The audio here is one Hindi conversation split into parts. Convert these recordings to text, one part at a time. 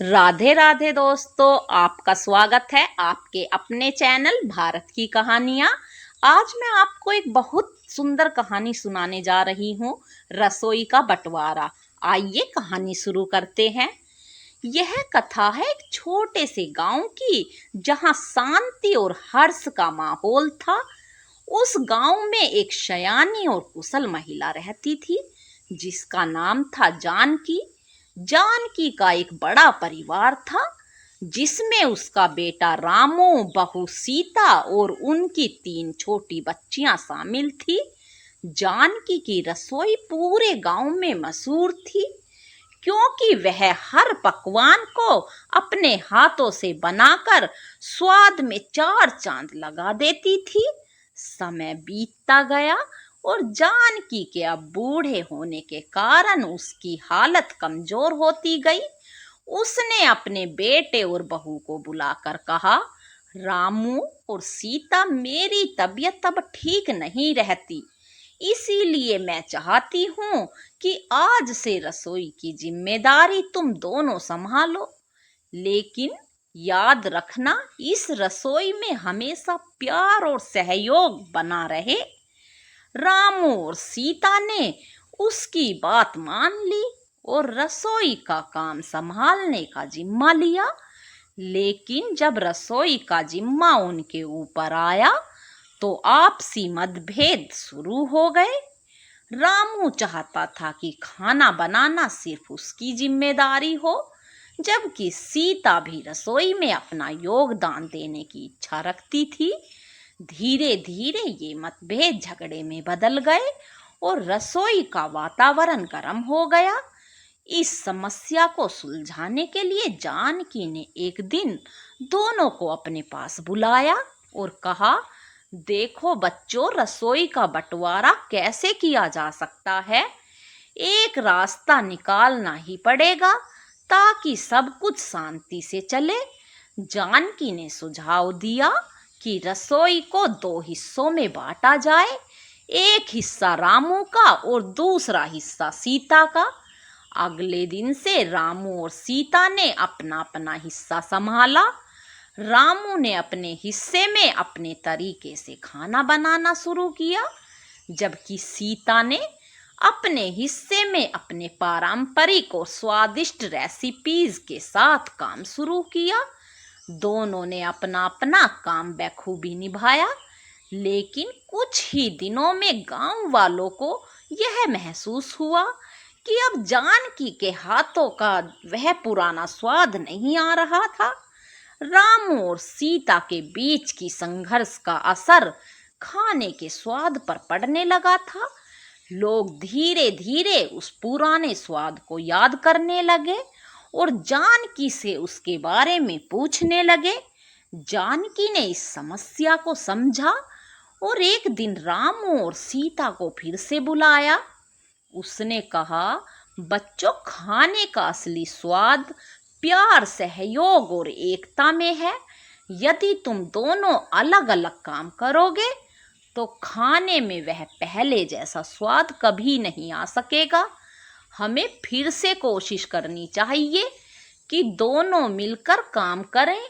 राधे राधे दोस्तों, आपका स्वागत है आपके अपने चैनल भारत की कहानियाँ। आज मैं आपको एक बहुत सुंदर कहानी सुनाने जा रही हूँ, रसोई का बंटवारा। आइए कहानी शुरू करते हैं। यह कथा है एक छोटे से गांव की, जहाँ शांति और हर्ष का माहौल था। उस गांव में एक शयानी और कुशल महिला रहती थी, जिसका नाम था जानकी। जानकी का एक बड़ा परिवार था, जिसमें उसका बेटा रामू, बहू सीता और उनकी 3 छोटी बच्चियां शामिल थी। जानकी की रसोई पूरे गांव में मशहूर थी, क्योंकि वह हर पकवान को अपने हाथों से बनाकर स्वाद में 4 चांद लगा देती थी। समय बीतता गया और जानकी के अब बूढ़े होने के कारण उसकी हालत कमजोर होती गई। उसने अपने बेटे और बहू को बुलाकर कहा, रामू और सीता, मेरी तबीयत अब ठीक नहीं रहती, इसीलिए मैं चाहती हूँ कि आज से रसोई की जिम्मेदारी तुम दोनों संभालो। लेकिन याद रखना, इस रसोई में हमेशा प्यार और सहयोग बना रहे। रामू और सीता ने उसकी बात मान ली और रसोई का काम संभालने का जिम्मा लिया। लेकिन जब रसोई का जिम्मा उनके ऊपर आया तो आपसी मतभेद शुरू हो गए। रामू चाहता था कि खाना बनाना सिर्फ उसकी जिम्मेदारी हो, जबकि सीता भी रसोई में अपना योगदान देने की इच्छा रखती थी। धीरे धीरे ये मतभेद झगड़े में बदल गए और रसोई का वातावरण गर्म हो गया। इस समस्या को सुलझाने के लिए जानकी ने एक दिन दोनों को अपने पास बुलाया और कहा, देखो बच्चों, रसोई का बंटवारा कैसे किया जा सकता है। एक रास्ता निकालना ही पड़ेगा ताकि सब कुछ शांति से चले। जानकी ने सुझाव दिया कि रसोई को 2 हिस्सों में बांटा जाए, एक हिस्सा रामू का और दूसरा हिस्सा सीता का। अगले दिन से रामू और सीता ने अपना अपना हिस्सा संभाला। रामू ने अपने हिस्से में अपने तरीके से खाना बनाना शुरू किया, जबकि सीता ने अपने हिस्से में अपने पारंपरिक और स्वादिष्ट रेसिपीज के साथ काम शुरू किया। दोनों ने अपना अपना काम बखूबी निभाया। लेकिन कुछ ही दिनों में गांव वालों को यह महसूस हुआ कि अब जानकी के हाथों का वह पुराना स्वाद नहीं आ रहा था। रामू और सीता के बीच की संघर्ष का असर खाने के स्वाद पर पड़ने लगा था। लोग धीरे धीरे उस पुराने स्वाद को याद करने लगे और जानकी से उसके बारे में पूछने लगे। जानकी ने इस समस्या को समझा और एक दिन रामू और सीता को फिर से बुलाया। उसने कहा, बच्चों, खाने का असली स्वाद प्यार, सहयोग और एकता में है। यदि तुम दोनों अलग अलग काम करोगे तो खाने में वह पहले जैसा स्वाद कभी नहीं आ सकेगा। हमें फिर से कोशिश करनी चाहिए कि दोनों मिलकर काम करें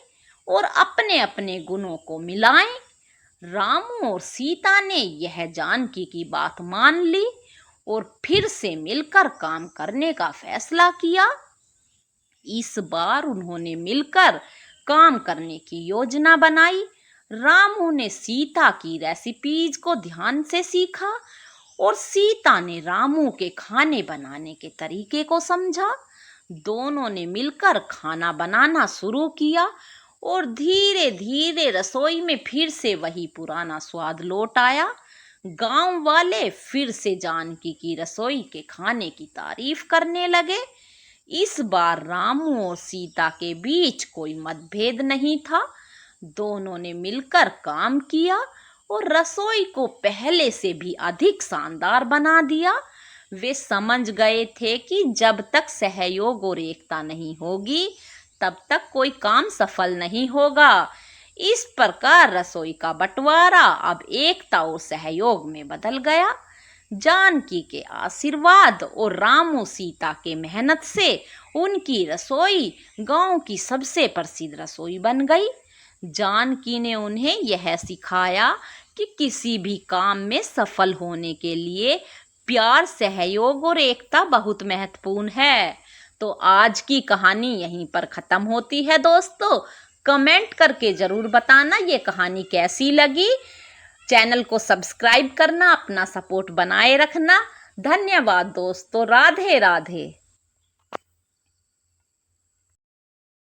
और अपने अपने गुणों को मिलाएं। रामू और सीता ने यह जानकी की बात मान ली और फिर से मिलकर काम करने का फैसला किया। इस बार उन्होंने मिलकर काम करने की योजना बनाई। रामू ने सीता की रेसिपीज को ध्यान से सीखा और सीता ने रामू के खाने बनाने के तरीके को समझा। दोनों ने मिलकर खाना बनाना शुरू किया और धीरे धीरे रसोई में फिर से वही पुराना स्वाद लौट आया। गांव वाले फिर से जानकी की रसोई के खाने की तारीफ करने लगे। इस बार रामू और सीता के बीच कोई मतभेद नहीं था। दोनों ने मिलकर काम किया और रसोई को पहले से भी अधिक शानदार बना दिया। वे समझ गए थे कि जब तक सहयोग और एकता नहीं होगी, तब तक कोई काम सफल नहीं होगा। इस प्रकार रसोई का बंटवारा अब एकता और सहयोग में बदल गया। जानकी के आशीर्वाद और रामू सीता के मेहनत से उनकी रसोई गांव की सबसे प्रसिद्ध रसोई बन गई। जानकी ने उन्हें यह सिखाया कि किसी भी काम में सफल होने के लिए प्यार, सहयोग और एकता बहुत महत्वपूर्ण है। तो आज की कहानी यहीं पर खत्म होती है दोस्तों। कमेंट करके जरूर बताना ये कहानी कैसी लगी। चैनल को सब्सक्राइब करना, अपना सपोर्ट बनाए रखना। धन्यवाद दोस्तों। राधे राधे।